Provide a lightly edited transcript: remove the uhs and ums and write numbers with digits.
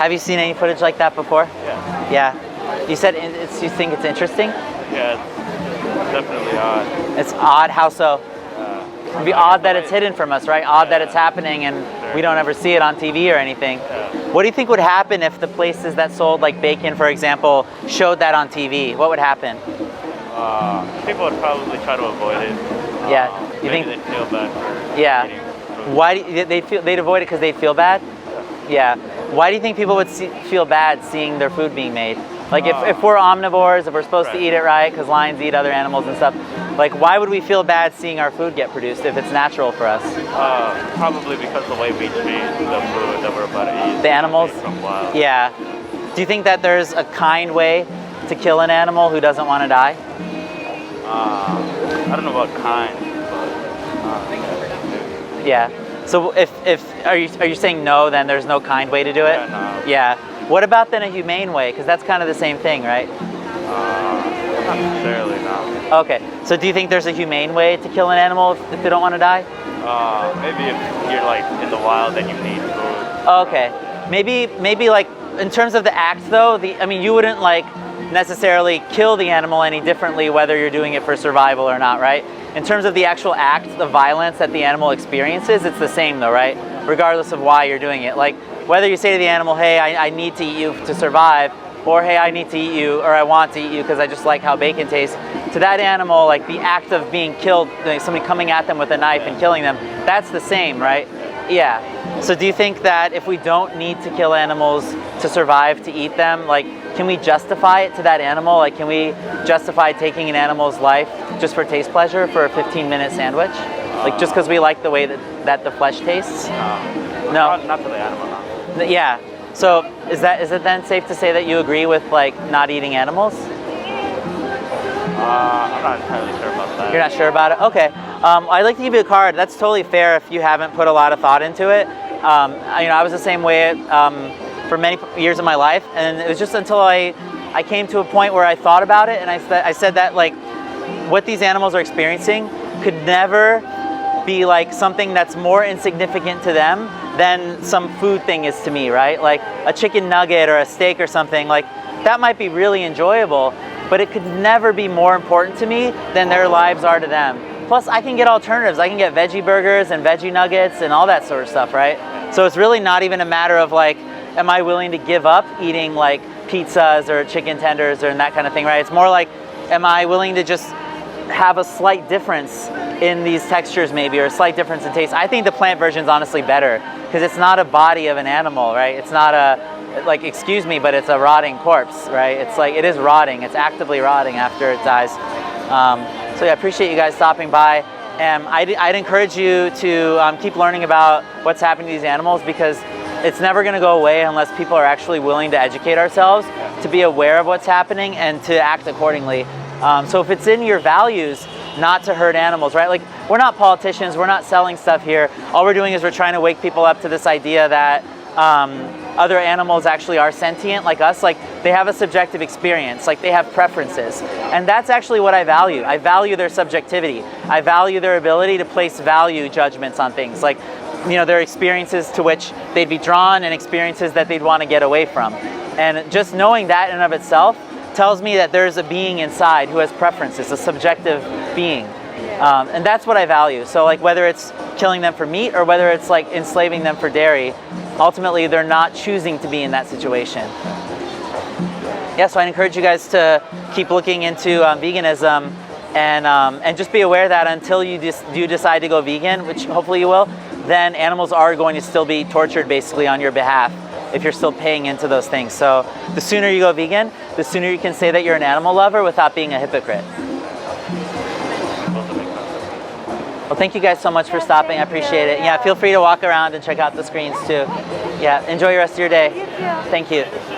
Have you seen any footage like that before? Yeah. Yeah. You said you think it's interesting? Yeah, it's definitely odd. It's odd? How so? It'd be odd that it's hidden from us, right? Odd that it's happening and we don't ever see it on TV or anything. Yeah. What do you think would happen if the places that sold like bacon, for example, showed that on TV? What would happen? People would probably try to avoid it. Yeah. You maybe think? they'd feel bad for Yeah. eating food. Why do they'd avoid it because they feel bad? Yeah. Why do you think people would feel bad seeing their food being made? Like if we're omnivores, if we're supposed to eat it right, because lions eat other animals and stuff, like why would we feel bad seeing our food get produced if it's natural for us? Probably because the way we treat the food that we're about to eat. The animals? From wild. Yeah. Do you think that there's a kind way to kill an animal who doesn't want to die? I don't know about kind, but Yeah. So are you saying no? Then there's no kind way to do it. Yeah, no. Yeah. What about then a humane way? Because that's kind of the same thing, right? Not necessarily, no. Okay. So do you think there's a humane way to kill an animal if they don't want to die? Maybe if you're like in the wild and you need food. Okay. Maybe like in terms of the act though, I mean you wouldn't like necessarily kill the animal any differently whether you're doing it for survival or not, right? In terms of the actual act, the violence that the animal experiences, it's the same though, right? Regardless of why you're doing it. Like whether you say to the animal, hey, I need to eat you to survive, or hey, I need to eat you, or I want to eat you because I just like how bacon tastes. To that animal, like the act of being killed, like somebody coming at them with a knife and killing them, that's the same, right? Yeah. So do you think that if we don't need to kill animals to survive to eat them, like can we justify it to that animal? Like can we justify taking an animal's life just for taste pleasure for a 15-minute sandwich? Like just because we like the way that the flesh tastes? No. Not for the animal, no. Yeah. So is it then safe to say that you agree with like not eating animals? I'm not entirely sure about that. You're not sure about it? Okay. I'd like to give you a card. That's totally fair if you haven't put a lot of thought into it. I was the same way for many years of my life, and it was just until I came to a point where I thought about it, and I said that like what these animals are experiencing could never be like something that's more insignificant to them than some food thing is to me, right? Like a chicken nugget or a steak or something, like that might be really enjoyable, but it could never be more important to me than their lives are to them. Plus I can get alternatives. I can get veggie burgers and veggie nuggets and all that sort of stuff, right? So it's really not even a matter of like, am I willing to give up eating like pizzas or chicken tenders or that kind of thing, right? It's more like, am I willing to just have a slight difference in these textures maybe, or a slight difference in taste? I think the plant version is honestly better because it's not a body of an animal, right? It's not like, excuse me, but it's a rotting corpse, right? It's like, it is rotting. It's actively rotting after it dies. So yeah, I appreciate you guys stopping by. I'd encourage you to keep learning about what's happening to these animals because it's never going to go away unless people are actually willing to educate ourselves, to be aware of what's happening and to act accordingly. So if it's in your values not to hurt animals, right? Like we're not politicians, we're not selling stuff here. All we're doing is we're trying to wake people up to this idea that other animals actually are sentient like us, like they have a subjective experience, like they have preferences. And that's actually what I value. I value their subjectivity. I value their ability to place value judgments on things. Like, their experiences to which they'd be drawn and experiences that they'd want to get away from. And just knowing that in and of itself tells me that there's a being inside who has preferences, a subjective being. And that's what I value. So like whether it's killing them for meat or whether it's like enslaving them for dairy, ultimately they're not choosing to be in that situation. Yeah, so I encourage you guys to keep looking into veganism and just be aware that until you do decide to go vegan, which hopefully you will, then animals are going to still be tortured basically on your behalf if you're still paying into those things. So the sooner you go vegan, the sooner you can say that you're an animal lover without being a hypocrite. Well, thank you guys so much for stopping. I appreciate it. Yeah, feel free to walk around and check out the screens too. Yeah, enjoy the rest of your day. Thank you. Thank you.